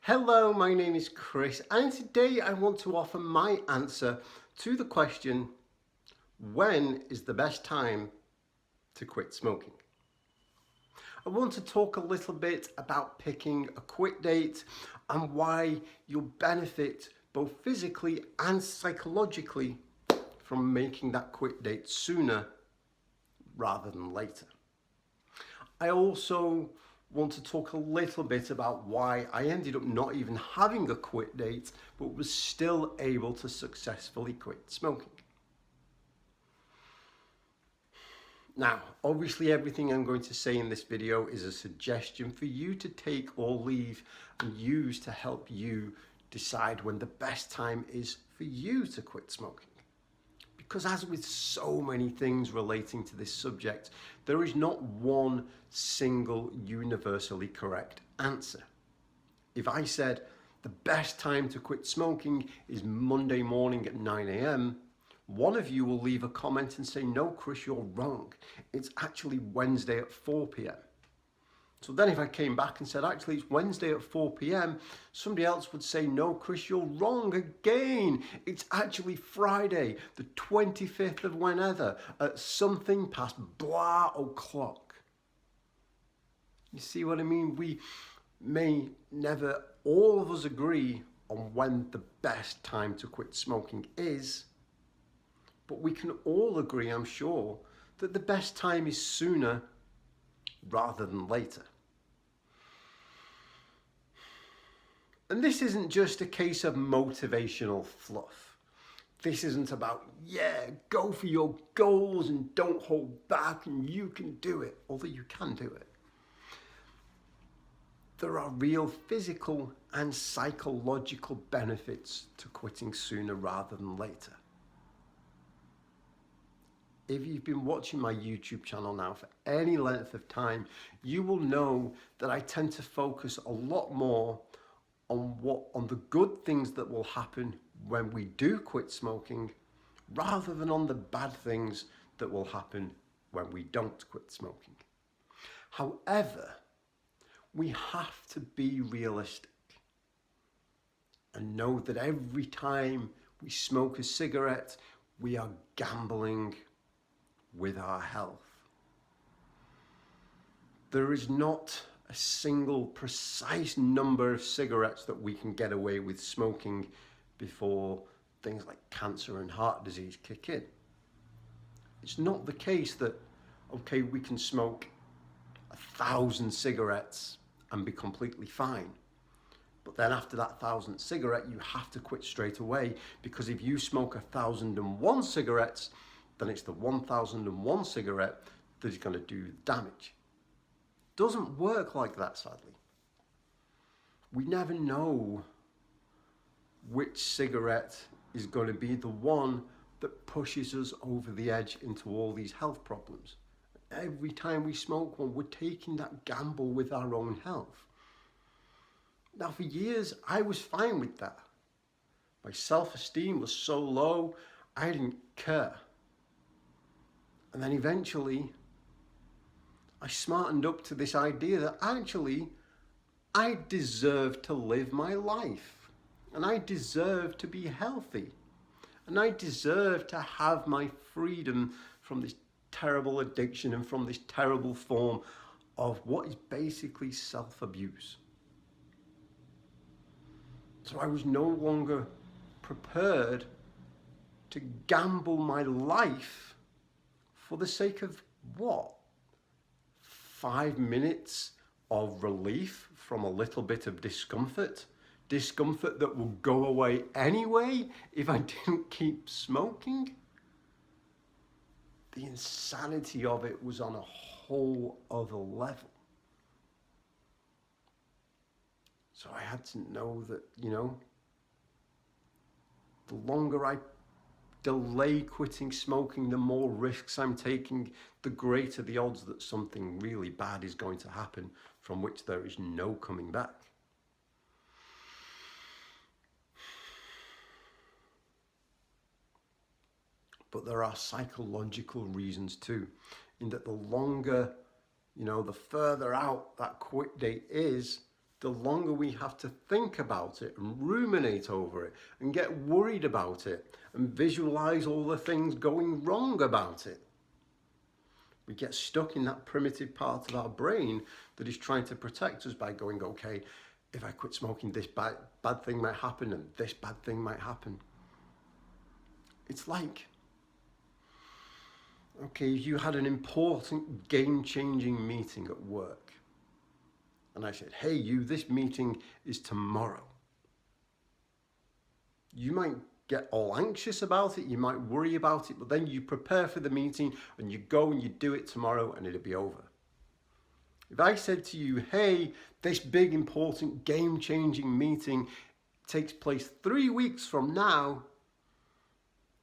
Hello, my name is Chris, and today I want to offer my answer to the question, when is the best time to quit smoking? I want to talk a little bit about picking a quit date and why you'll benefit both physically and psychologically from making that quit date sooner rather than later. I also want to talk a little bit about why I ended up not even having a quit date, but was still able to successfully quit smoking. Now, obviously everything I'm going to say in this video is a suggestion for you to take or leave and use to help you decide when the best time is for you to quit smoking. Because as with so many things relating to this subject, there is not one single universally correct answer. If I said the best time to quit smoking is Monday morning at 9 a.m, one of you will leave a comment and say, no, Chris, you're wrong. It's actually Wednesday at 4 p.m. So then if I came back and said, actually, it's Wednesday at 4 p.m, somebody else would say, no, Chris, you're wrong again. It's actually Friday, the 25th of whenever, at something past blah o'clock. You see what I mean? We may never, all of us agree on when the best time to quit smoking is, but we can all agree, I'm sure, that the best time is sooner rather than later. And this isn't just a case of motivational fluff. This isn't about, yeah, go for your goals and don't hold back and you can do it, although you can do it. There are real physical and psychological benefits to quitting sooner rather than later. If you've been watching my YouTube channel now for any length of time, you will know that I tend to focus a lot more on the good things that will happen when we do quit smoking, rather than on the bad things that will happen when we don't quit smoking. However, we have to be realistic and know that every time we smoke a cigarette, we are gambling with our health. There is not a single precise number of cigarettes that we can get away with smoking before things like cancer and heart disease kick in. It's not the case that, okay, we can smoke 1,000 cigarettes and be completely fine. But then after that 1,000th cigarette, you have to quit straight away, because if you smoke 1,001 cigarettes, then it's the 1,001 cigarette that is going to do damage. Doesn't work like that, sadly. We never know which cigarette is going to be the one that pushes us over the edge into all these health problems. Every time we smoke one, we're taking that gamble with our own health. Now, for years, I was fine with that. My self-esteem was so low, I didn't care. And then eventually, I smartened up to this idea that actually I deserve to live my life, and I deserve to be healthy, and I deserve to have my freedom from this terrible addiction and from this terrible form of what is basically self-abuse. So I was no longer prepared to gamble my life for the sake of what? 5 minutes of relief from a little bit of discomfort that will go away anyway if I didn't keep smoking. The insanity of it was on a whole other level. So I had to know that, the longer I delay quitting smoking, the more risks I'm taking, the greater the odds that something really bad is going to happen from which there is no coming back. But there are psychological reasons too, in that the longer, the further out that quit date is, the longer we have to think about it and ruminate over it and get worried about it and visualize all the things going wrong about it. We get stuck in that primitive part of our brain that is trying to protect us by going, okay, if I quit smoking, this bad thing might happen and this bad thing might happen. It's like, okay, you had an important game-changing meeting at work. And I said, hey, this meeting is tomorrow. You might get all anxious about it, you might worry about it, but then you prepare for the meeting and you go and you do it tomorrow and it'll be over. If I said to you, hey, this big, important, game-changing meeting takes place 3 weeks from now,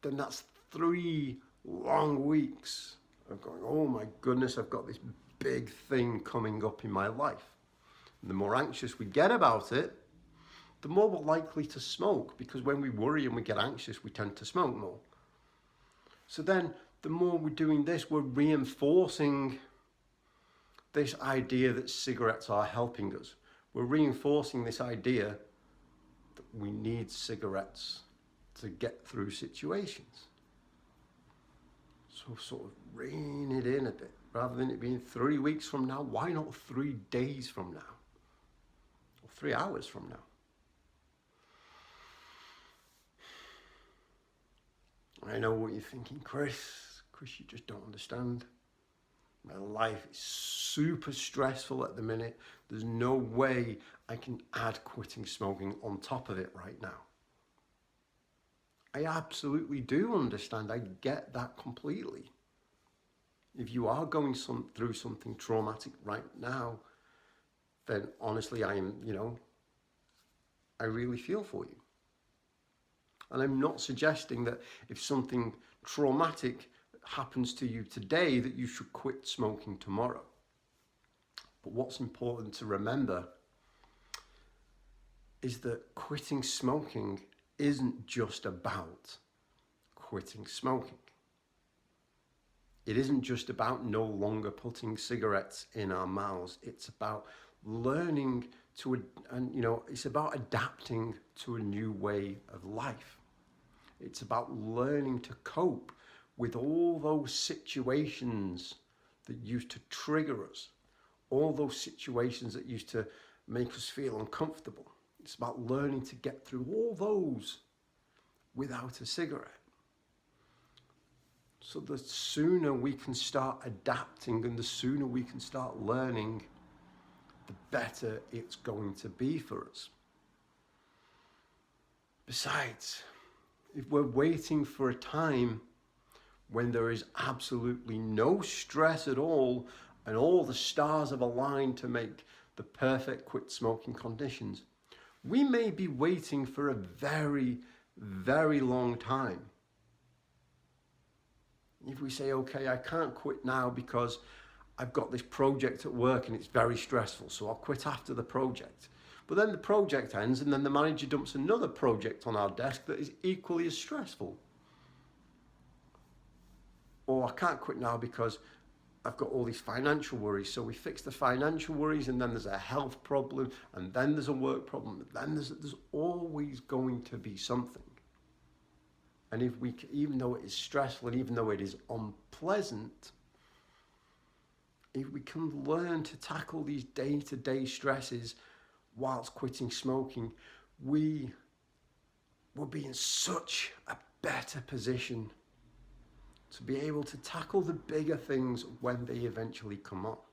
then that's 3 long weeks of going, oh my goodness, I've got this big thing coming up in my life. And the more anxious we get about it, the more we're likely to smoke, because when we worry and we get anxious, we tend to smoke more. So then the more we're doing this, we're reinforcing this idea that cigarettes are helping us. We're reinforcing this idea that we need cigarettes to get through situations. So sort of rein it in a bit. Rather than it being 3 weeks from now, why not 3 days from now? Or 3 hours from now? I know what you're thinking, Chris, you just don't understand. My life is super stressful at the minute. There's no way I can add quitting smoking on top of it right now. I absolutely do understand. I get that completely. If you are going through something traumatic right now, then honestly, I really feel for you. And I'm not suggesting that if something traumatic happens to you today, that you should quit smoking tomorrow. But what's important to remember is that quitting smoking isn't just about quitting smoking. It isn't just about no longer putting cigarettes in our mouths. It's about learning it's about adapting to a new way of life. It's about learning to cope with all those situations that used to trigger us, all those situations that used to make us feel uncomfortable. It's about learning to get through all those without a cigarette. So the sooner we can start adapting and the sooner we can start learning, the better it's going to be for us. Besides, if we're waiting for a time when there is absolutely no stress at all and all the stars have aligned to make the perfect quit smoking conditions, we may be waiting for a very, very long time. If we say, okay, I can't quit now because I've got this project at work and it's very stressful, so I'll quit after the project. But then the project ends and then the manager dumps another project on our desk that is equally as stressful. Or I can't quit now because I've got all these financial worries. So we fix the financial worries and then there's a health problem and then there's a work problem. Then there's always going to be something. And if we, even though it is stressful and even though it is unpleasant, if we can learn to tackle these day-to-day stresses whilst quitting smoking, we will be in such a better position to be able to tackle the bigger things when they eventually come up.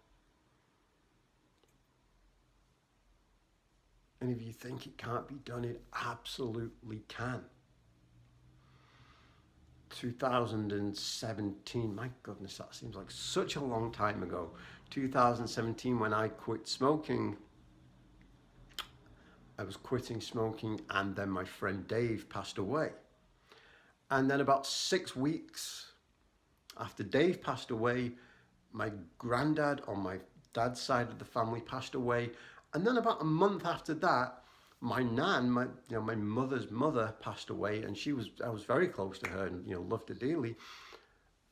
And if you think it can't be done, it absolutely can. 2017, my goodness, that seems like such a long time ago. 2017, when I quit smoking, I was quitting smoking and then my friend Dave passed away. And then about 6 weeks after Dave passed away, my granddad on my dad's side of the family passed away. And then about a month after that, my nan, my mother's mother passed away, and I was very close to her and loved her dearly.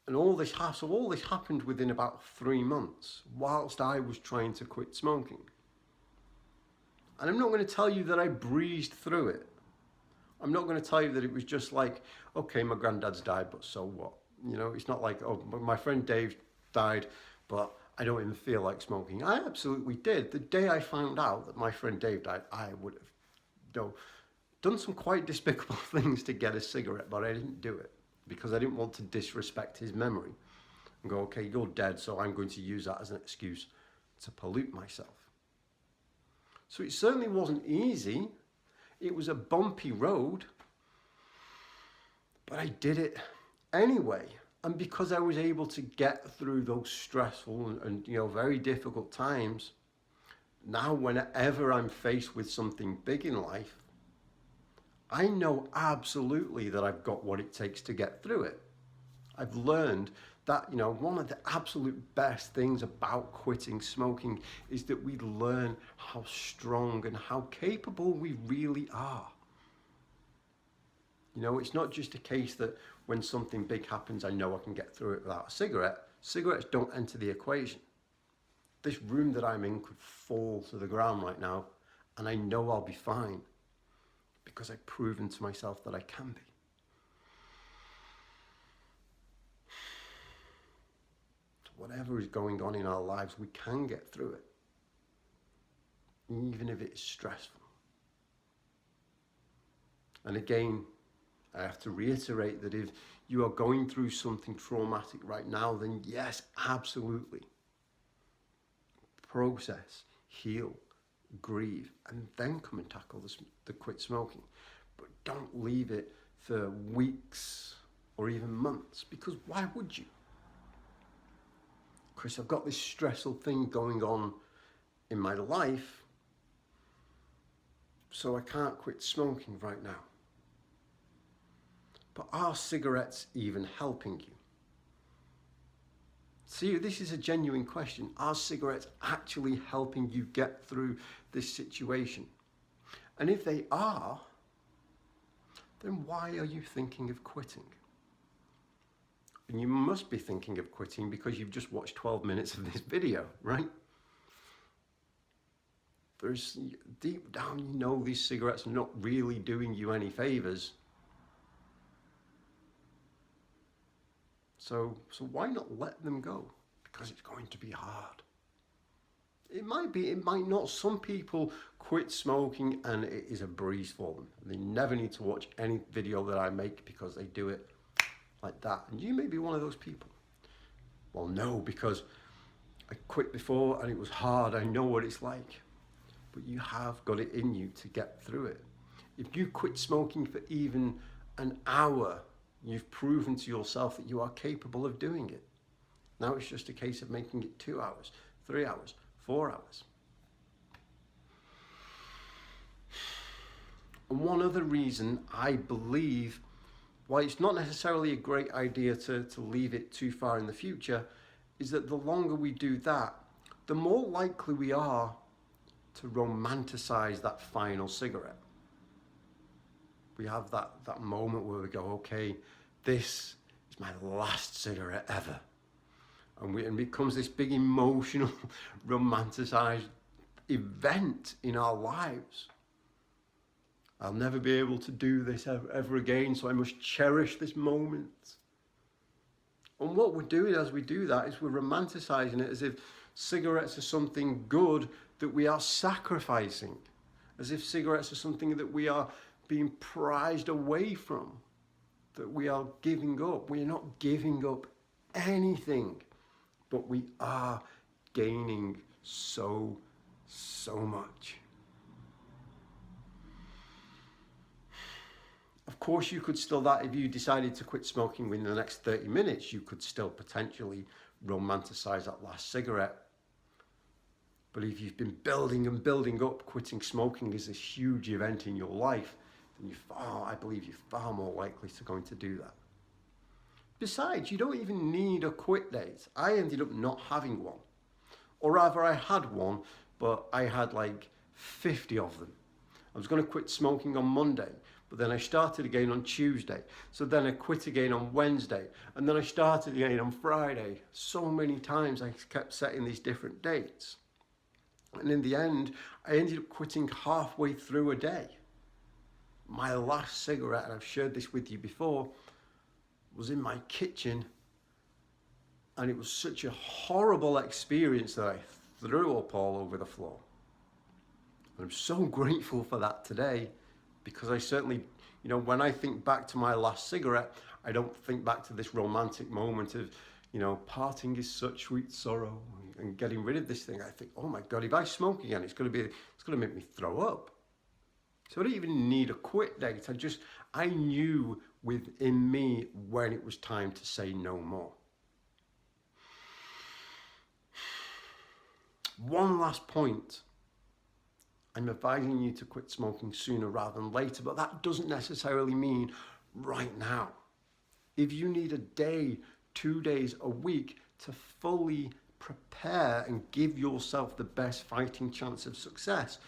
And all this happened within about 3 months whilst I was trying to quit smoking. And I'm not going to tell you that I breezed through it. I'm not going to tell you that it was just like, okay, my granddad's died, but so what? You know, it's not like, oh, my friend Dave died, but I don't even feel like smoking. I absolutely did. The day I found out that my friend Dave died, I would have, you know, done some quite despicable things to get a cigarette, but I didn't do it because I didn't want to disrespect his memory and go, okay, you're dead, so I'm going to use that as an excuse to pollute myself. So it certainly wasn't easy. It was a bumpy road, but I did it anyway. And because I was able to get through those stressful and you know, very difficult times, now whenever I'm faced with something big in life, I know absolutely that I've got what it takes to get through it. I've learned that, you know, one of the absolute best things about quitting smoking is that we learn how strong and how capable we really are. You know, it's not just a case that when something big happens, I know I can get through it without a cigarette. Cigarettes don't enter the equation. This room that I'm in could fall to the ground right now, and I know I'll be fine because I've proven to myself that I can be. So whatever is going on in our lives, we can get through it, even if it's stressful. And again, I have to reiterate that if you are going through something traumatic right now, then yes, absolutely. Process, heal, grieve, and then come and tackle the quit smoking. But don't leave it for weeks or even months, because why would you? Chris, I've got this stressful thing going on in my life, so I can't quit smoking right now. But are cigarettes even helping you? See, this is a genuine question. Are cigarettes actually helping you get through this situation? And if they are, then why are you thinking of quitting? And you must be thinking of quitting because you've just watched 12 minutes of this video, right? There's deep down, you know these cigarettes are not really doing you any favors. So why not let them go? Because it's going to be hard. It might be, it might not. Some people quit smoking and it is a breeze for them. They never need to watch any video that I make because they do it like that. And you may be one of those people. Well, no, because I quit before and it was hard. I know what it's like. But you have got it in you to get through it. If you quit smoking for even an hour, you've proven to yourself that you are capable of doing it. Now it's just a case of making it 2 hours, 3 hours, 4 hours. And one other reason I believe why it's not necessarily a great idea to leave it too far in the future is that the longer we do that, the more likely we are to romanticize that final cigarette. We have that moment where we go, okay, this is my last cigarette ever. And it becomes this big emotional, romanticized event in our lives. I'll never be able to do this ever again, so I must cherish this moment. And what we're doing as we do that is we're romanticizing it as if cigarettes are something good that we are sacrificing, as if cigarettes are something that we are being prized away from, that we are giving up. We are not giving up anything, but we are gaining so much. Of course, you could still, that if you decided to quit smoking within the next 30 minutes, you could still potentially romanticize that last cigarette. But if you've been building and building up, quitting smoking is this huge event in your life, then I believe you're far more likely to going to do that. Besides, you don't even need a quit date. I ended up not having one. Or rather, I had one, but I had like 50 of them. I was going to quit smoking on Monday, but then I started again on Tuesday. So then I quit again on Wednesday, and then I started again on Friday. So many times I kept setting these different dates. And in the end, I ended up quitting halfway through a day. My last cigarette, and I've shared this with you before, was in my kitchen, and it was such a horrible experience that I threw up all over the floor. And I'm so grateful for that today, because I certainly, when I think back to my last cigarette, I don't think back to this romantic moment of, parting is such sweet sorrow and getting rid of this thing. I think, oh my God, if I smoke again, it's going to make me throw up. So I didn't even need a quit date. I knew within me when it was time to say no more. One last point. I'm advising you to quit smoking sooner rather than later, but that doesn't necessarily mean right now. If you need a day, 2 days, a week to fully prepare and give yourself the best fighting chance of success,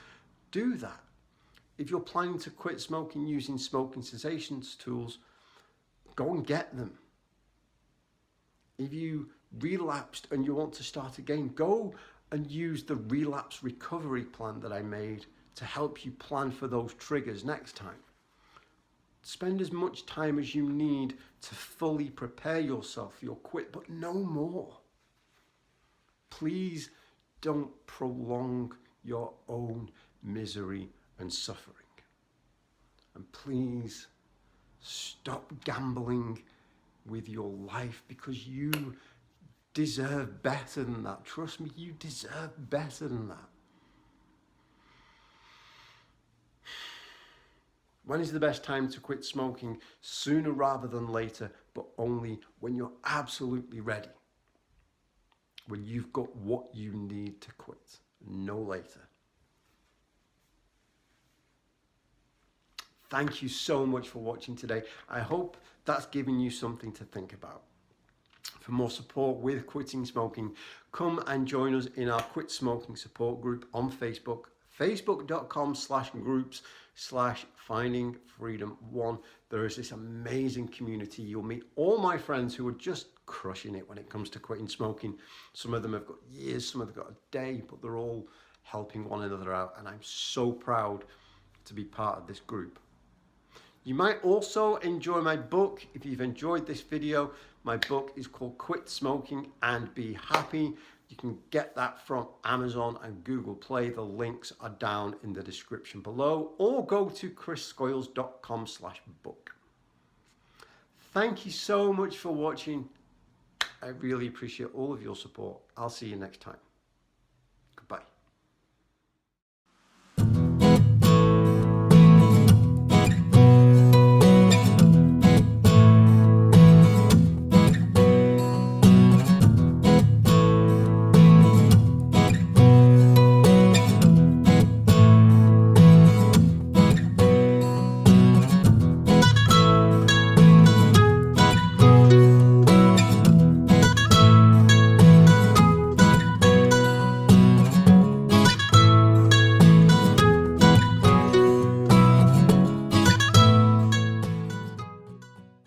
do that. If you're planning to quit smoking using smoking cessations tools, go and get them. If you relapsed and you want to start again, go and use the relapse recovery plan that I made to help you plan for those triggers next time. Spend as much time as you need to fully prepare yourself for your quit, but no more. Please don't prolong your own misery and suffering. And please stop gambling with your life, because you deserve better than that. Trust me, you deserve better than that. When is the best time to quit smoking? Sooner rather than later, but only when you're absolutely ready. When you've got what you need to quit, no later. Thank you so much for watching today. I hope that's given you something to think about. For more support with quitting smoking, come and join us in our Quit Smoking Support Group on Facebook, facebook.com/groups/findingfreedom1. There is this amazing community. You'll meet all my friends who are just crushing it when it comes to quitting smoking. Some of them have got years, some of them have got a day, but they're all helping one another out. And I'm so proud to be part of this group. You might also enjoy my book. If you've enjoyed this video, my book is called Quit Smoking and Be Happy. You can get that from Amazon and Google Play. The links are down in the description below, or go to chrisscoyles.com/book. Thank you so much for watching. I really appreciate all of your support. I'll see you next time.